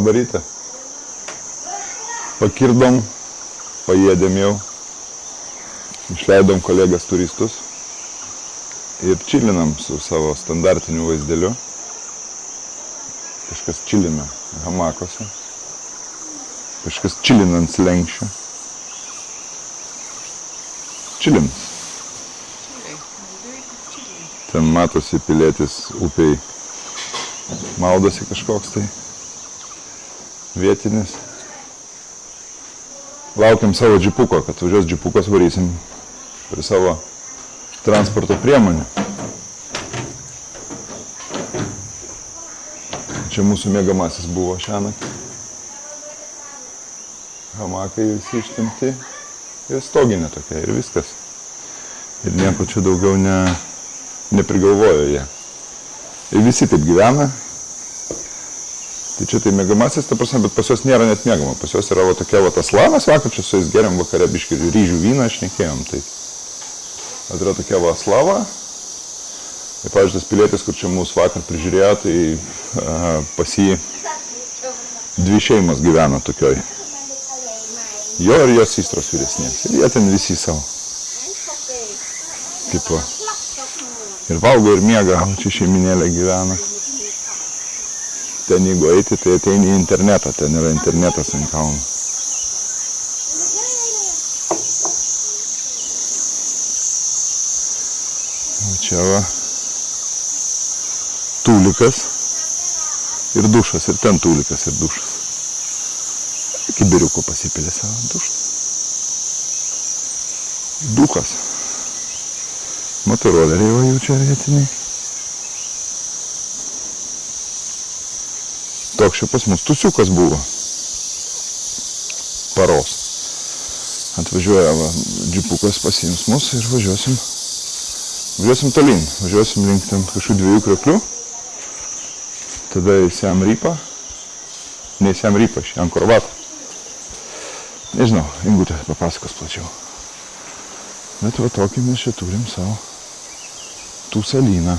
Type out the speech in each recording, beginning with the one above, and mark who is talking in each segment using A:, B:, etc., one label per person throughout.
A: labą rytą. Pakirdom, paėdėm jau, išleidom kolegas turistus ir čilinam su savo standartiniu vaizdeliu. Kažkas čilina hamakose, kažkas čilina ant slenkščio. Čilim. Ten matosi pilietis upėj maudosi kažkoks tai vietinis. Laukiam savo džipuko, kad važiuos džipukas, varysim prie savo transporto priemonių. Čia mūsų mėgamasis buvo šiąnakt. Hamakai visi ištimti ir stoginė tokia ir viskas. Ir nieko čia daugiau neprigalvojo jie. Ir visi taip gyvena. Tai čia tai mėgamasis, ta prasme, bet pas juos nėra net mėgama. Pas juos yra tokia asla, mes vakar čia su jais geriam vakare biškį ryžių vyną, šnekėjom. Tai yra tokia aslava. Ir pavyzdžiui, tas pilietis, kur čia mūsų vakar prižiūrėjo, tai pas jį 2 šeimos gyvena tokioj. Jo ir jos systros vyresnės. Ir jie ten visi savo. Kaip va. Ir valgo, ir miega, čia šeiminėlė gyvena. Ten jeigu eiti, tai ateini į internetą, ten yra internetas ant kalno. O čia va, tūlikas ir dušas, ir ten tūlikas ir dušas. Kibiriuko pasipilė savo dušas. Dukas. Motoroleriai va jau čia vietiniai. Toks čia pas mus tusiukas buvo. Paros. Atvažiuoja va, džipukas pasiims mus ir važiuosim tolyn. Važiuosim link ten kažkokių 2 krioklių. Tada į Siam Reapą. Ne į Siam Reapą, į Angkor Watą. Nežinau, Ingutė papasakos plačiau. Bet va tokį mes čia turim savo tūsalyną.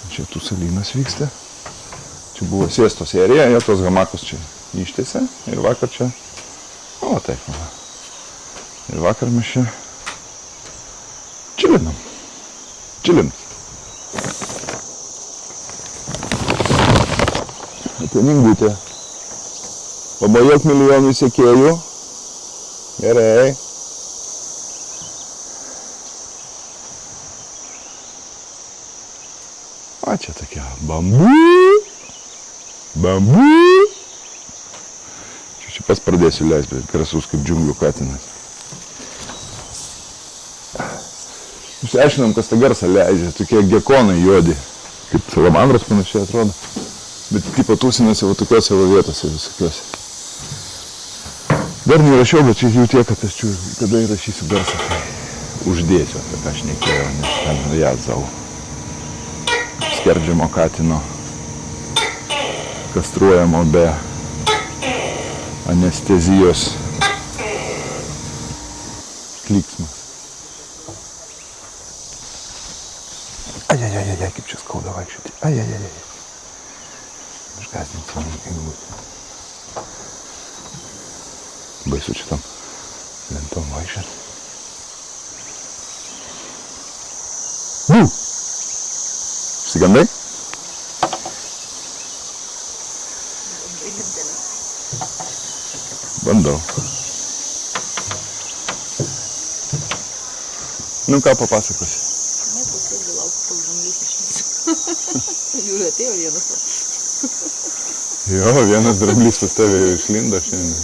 A: Čia tūsalynas vyksta. Čia buvo siestos serija, jie tos hamakus čia ištėse ir vakar čia, o taip, va. Ir vakar mes čia čilinam. Apie Ingutę. Pabajok milijonų sekėjų. Gerai. O čia tokia bambu. Čia pas pradėsiu leist, bet grasus kaip džiunglių katinas. Išsiaiškinom, kas tą garsą leidžia. Tokie gekonai juodi. Kaip salamandros panašiai atrodo. Bet tipo tūsinasi va tokiuose va vietose visokiuose. Dar neįrašiau, bet čia jau tiek, kad aš čia, kada įrašysiu garsą, tai uždėsiu, apie ką aš nekėjau, nes ten jazau. Skerdžiamo katino, kastruojamo be anestezijos klyksmas. Ajajajajaj, kaip čia skauda vaikščioti. Ajajajaj. Išgazdinti Ingutę. Baisu čia tam lentom vaikščioti. Išsigandai? Bandau. Nu ką papasakosi?
B: Nieko, sėdžiu laukiu, kol dramblys išlįs. Žiūriu, atėjo vienas.
A: Jo, vienas dramblys pas tave jau išlindo šiandien.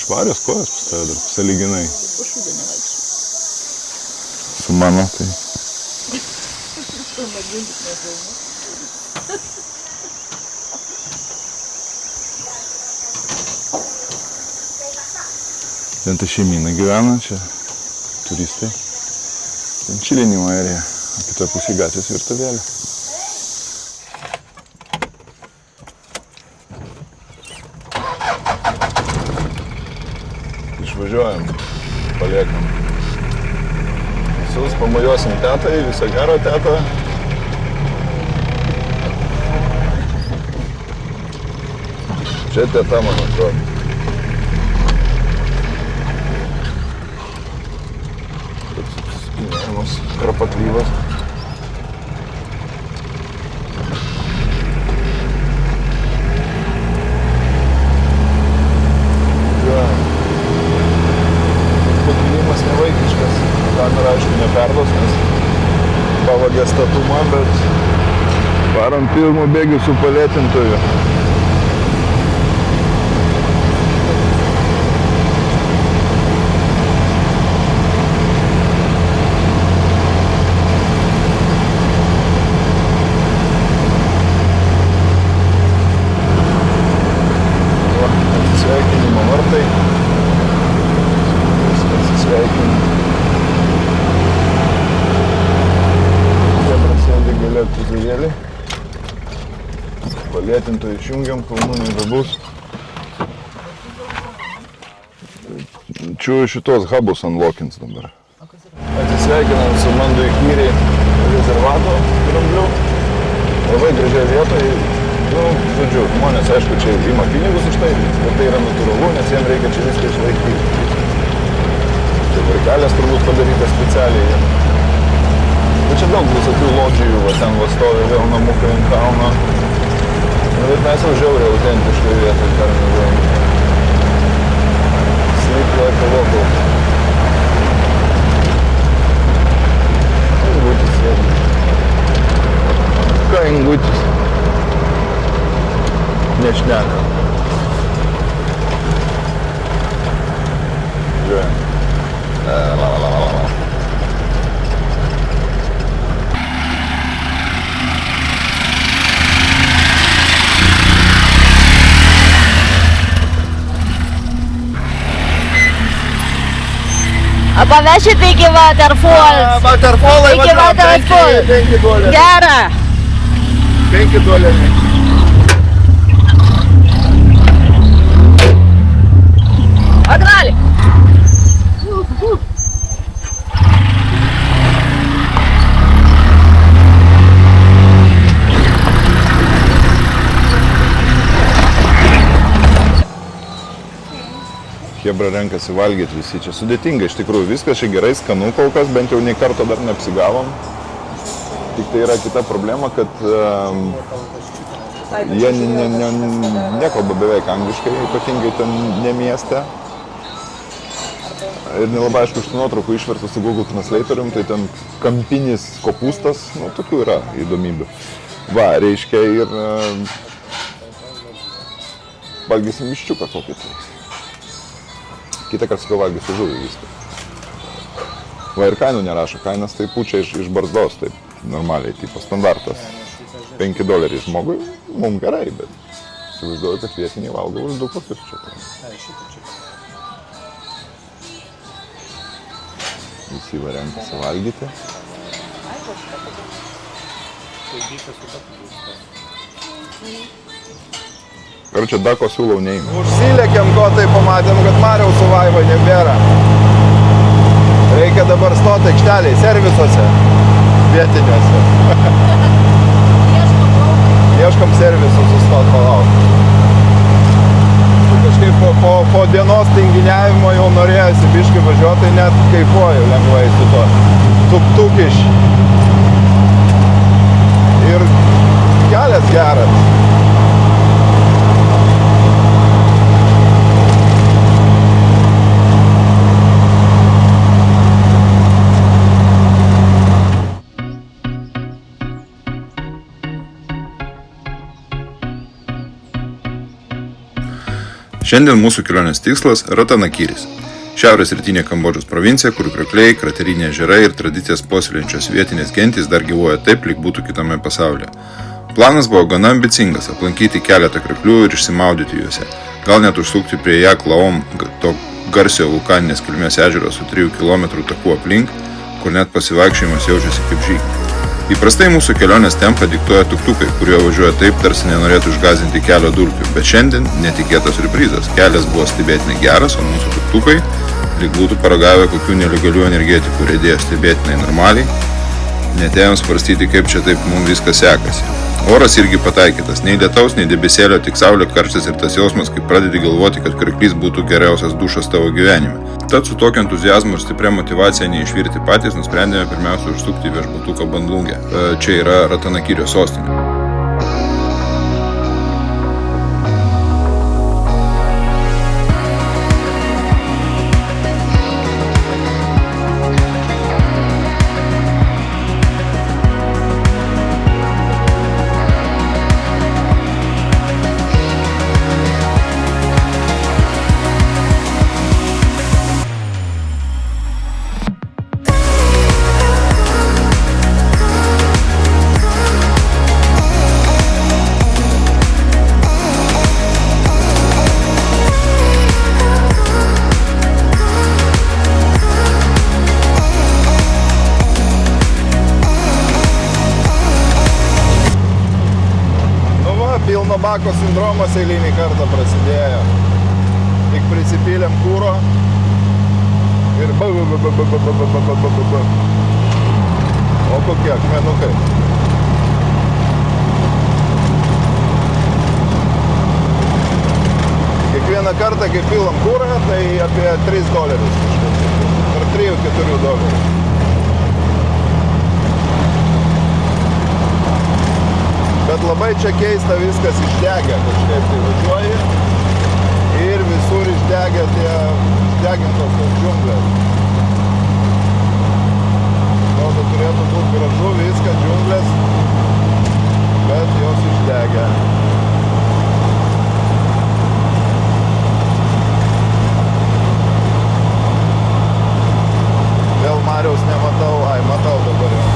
A: Švarios kojos pas tave dar, sąlyginai.
B: Pašūdė nevaikščiu.
A: Su mano, tai.
B: Pamagdintis nežinau.
A: Ten ta šeimyna gyvena, čia turistai. Ten čilinimo area, o kitoje pusėje gatvės virtuvėlė. Išvažiuojam, paliekam. Visus pamojuosim tetai, viso gero teta. Čia teta, man atrodo. Toks apsispinėjimas, krapatlyvas. Pakilimas nevaikiškas. Kamera aišku neperdos, nes pavagė statumą, bet varom pirmų bėgių su palėtintoju. Atsisveikinimo vartai. Atsisveikinimo. Tuzėlį. Palėtinto išjungiam, kalnų nebebus. Čia šitos hubus unlockins dabar. Atsisveikinam su Mandu Įkyriai rezervato dramblių. Labai gražiai vietoje. Žodžiu, žmonės aišku čia ima pinigus už tai, bet tai yra natūralu, nes jiems reikia čia viską išlaikyti. Tai varkelės turbūt padarytas specialiai. Bet čia daug visokių lodžijų, va ten va stovi vėl namukai ant kalno. Bet mes jau žiauriai autentiškai vietoj pernaudojam. Sleep like a local. Ingutis sėdi. Ką ingutis? Nešneka. Žiūrėjau.
B: Pavešite iki Waterfalls.
C: Waterfallai,
B: Iki Waterfalls.
C: $5.
B: Gera.
C: $5.
B: Atgali.
A: Chebra renkasi valgyti visi. Čia sudėtinga iš tikrųjų. Viskas čia gerai, skanu kol kas, bent jau nei karto dar neapsigavom. Tik tai yra kita problema, kad jie nekalba beveik angliškai, ypatingai ten ne mieste. Ir nelabai aišku, iš tų nuotraukų išvertus su Google Translatorium, tai ten kampinis kopūstas, nu, tokių yra įdomybių. Va, reiškia ir valgysim viščiuką kokį tai. Kitą kartą sakau, valgysiu žuvį viską. Va ir kainų nerašo, kainas tai pučia iš barzdos, taip normaliai, tipo standartas. $5 žmogui, mums gerai, bet įsivaizduoju, kad vietiniai valgo už 2 kokius čia. Visi va renkasi valgyti. Karučia, dako siūlau neimti.
C: Užsilėkėm, ko tai pamatėm, kad Mariaus su Vaiva nebėra. Reikia dabar stoti aikšteliai, servisuose, vietiniuose. Ieškom servisų sustot palaukti. Kažkaip po dienos tinginiavimo jau norėjosi biškai važiuoti, tai net kaifuoju lengvai su to tuk-tukiš. Ir kelias geras.
A: Šiandien mūsų kelionės tikslas – Ratanakiris. Šiaurės rytinė Kambodžos provincija, kur kriokliai, krateriniai ežerai ir tradicijas puoselėjančios vietinės gentys dar gyvuoja taip, lyg būtų kitame pasaulyje. Planas buvo gana ambicingas – aplankyti keletą krioklių ir išsimaudyti juose. Gal net užsukti prie Jak Laom, to garsiojo vulkaninės kilmės ežero su 3 km taku aplink, kur net pasivaikščiojimas jaučiasi kaip žygis. Įprastai mūsų kelionės tempą diktuoja tuktukai, kurie važiuoja taip, tarsi nenorėtų išgąsdinti kelio dulkių. Bet šiandien netikėtas siurprizas. Kelias buvo stebėtinai geras, o mūsų tuktukai lyg būtų paragavę kokių nelegalių energetikų, riedėjo stebėtinai normaliai. Netėjom svarstyti, kaip čia taip mums viskas sekasi.
D: Oras irgi pataikytas, nei lietaus, nei debesėlio, tik saulė, karštis ir tas jausmas, kai pradedi galvoti, kad kriklys būtų geriausias dušas tavo gyvenime. Tad su tokiu entuzijazmu ir stipria motivacija neišvirti patys nusprendėme pirmiausia užsukti į viešbutuką Bandlungę. Čia yra Ratanakirio sostinė.
C: Pilno bako sindromas eilinį kartą prasidėjo. Tik prisipylėm kūro ir O kokie akmenukai. Kiekvieną kartą, kai pilam kūrą, tai apie $3 kažkas. Ar 3-4 dolerių. Bet labai čia keista viskas išdegę, kažkaip tai važiuoji ir visur išdegę išdegintos tos džiunglės. Atrodo, turėtų būti gražu viskas džiunglės, bet jos išdegę. Vėl Mariaus nematau, matau dabar jau.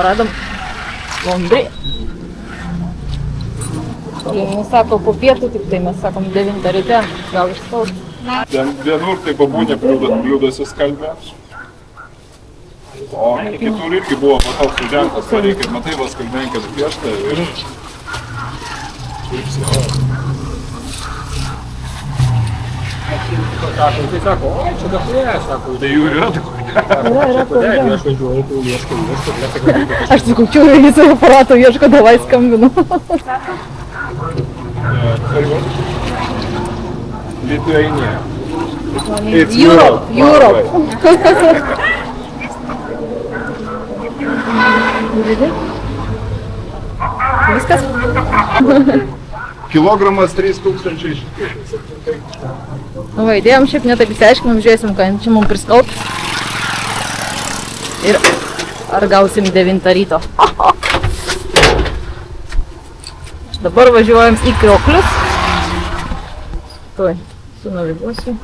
B: Radom Londrį. Jie sako po pietų, tik tai mes sakom 9 ryte, gal išspaus.
E: Vienur tai babūnė bliūdosi skalbė, o kitur irgi buvo toks ženklas, pareikia, matai, va skalbėnkės piešta ir
F: Tai sako, o čia daflėje, sako,
E: tai jų yra tokių.
B: Yra
F: kodėl aš važiuoju, tai ieškau.
B: Aš sakau, čiūriu į savo aparato, ieško, davai skambinu.
E: Lithuania.
B: Europe. Viskas?
C: Kilogramas 3000.
B: Va, įdėjom šiaip netaip įsiaiškinom, žiūrėsim, ką čia mums priskalt. Ir ar gausim 9 ryto. Dabar važiuojam į Krioklius. Tuoj, sunaviguosiu.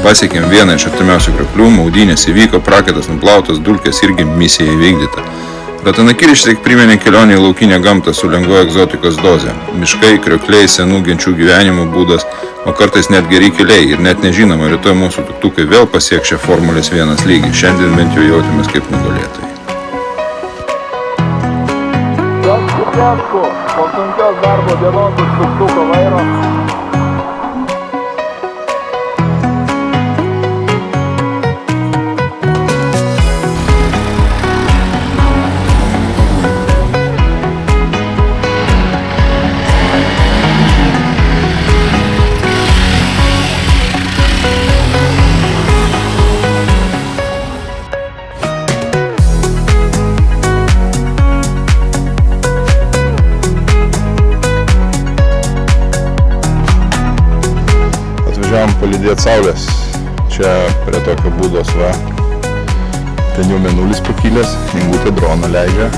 D: Pasiekėm vieną iš artimiausių krioklių, maudynės įvyko, prakaitas nuplautas, dulkės irgi misija įvykdyta. Ratanakiriškis tik priminė kelionę į laukinę gamtą su lengva egzotikos doze. Miškai, kriokliai, senų genčių gyvenimo būdas, o kartais net geri keliai ir net nežinoma, rytoj mūsų tuktukai vėl pasieks šią Formulės 1 lygį. Šiandien bent jau jautėmės kaip nugalėtojai.
C: Po sunkios darbo dienos už tuktuko vairo.
A: Atvažiavom palydėti saulės. Čia prie tokio būdos va. Ten jau mėnulis pakilęs, Ingutė droną leidžia.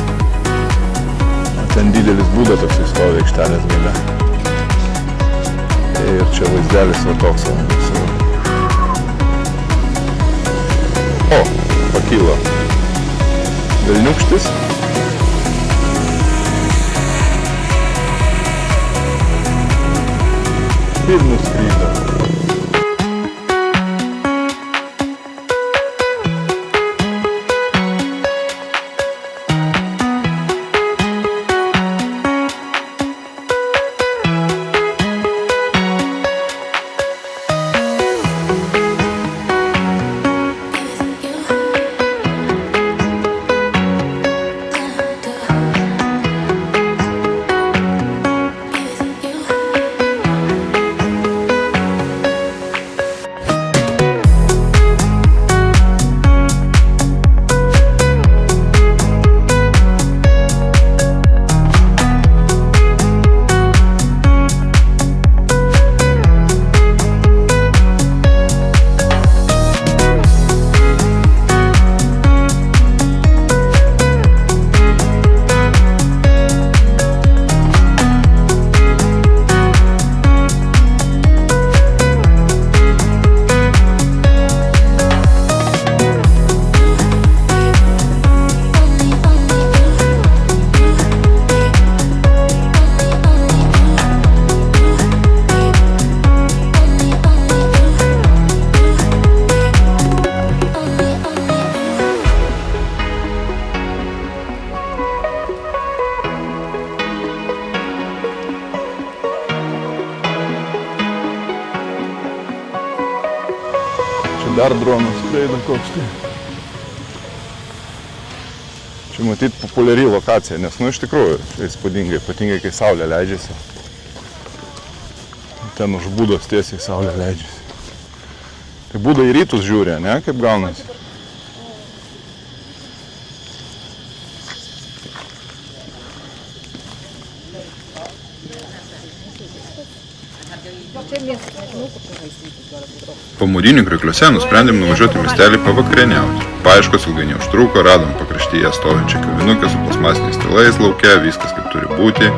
A: Ten didelis būda toksai stovi aikštelės gale. Ir čia vaizdelis va toks. O, pakilo. Velniukštis. Ir nuskrydo. Dar dronas skraido koks tai. Čia matyt populiari lokacija, nes iš tikrųjų įspūdingai, ypatingai kai saulė leidžiasi. Ten už būdos tiesiai saulė leidžiasi. Tai būda į rytus žiūri, ne, kaip gaunasi.
D: Po maudinių kriokliuose nusprendėm nuvažiuoti miestelį pavakarieniauti. Paieškos ilgai neužtruko, radom pakraštyje stovinčią kavinukę su plasmasiniais stalais lauke, viskas kaip turi būti.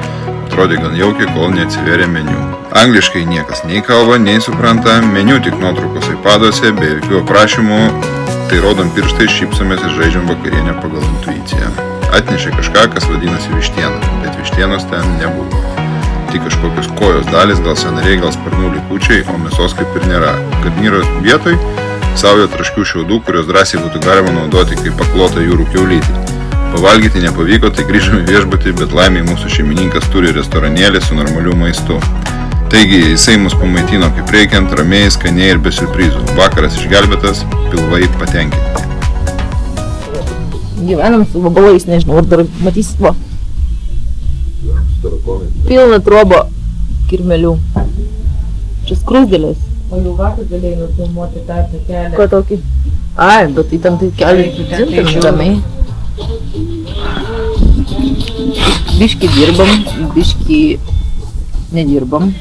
D: Atrodė gan jaukiai, kol neatsivėrė meniu. Angliškai niekas nei kalba, nei supranta, meniu tik nuotraukos iPaduose, be jokių aprašymų, tai rodom pirštai, šypsomės ir žaidžiam vakarienę pagal intuiciją. Atnešė kažką, kas vadinasi vištiena, bet vištienos ten nebuvo. Tik kažkokios kojos dalys, gal sąnariai, gal sparnų likučiai, o mėsos kaip ir nėra. Garnyro vietoj saujo traškių šiaudų, kurios drąsiai būtų galima naudoti kaip paklotą jūrų kiaulytį. Pavalgyti nepavyko, tai grįžome į viešbutį, bet laimiai mūsų šeimininkas turi restoranėlį su normaliu maistu. Taigi, jisai mus pamaitino kaip reikiant, ramiai, skaniai ir be siurprizų. Vakaras išgelbėtas, pilvai patenkinti.
B: Gyvenam su vabalais, nežinau, ar dar matysit, va. Pilna trobo kirmelių. Čia skrusdėlės.
G: O jau vakar galėjai nufilmuoti tą kelią.
B: Ko tokį? Ai, bet tai tam tai keliai dzintam ramiai. Biški dirbam, biški nedirbam.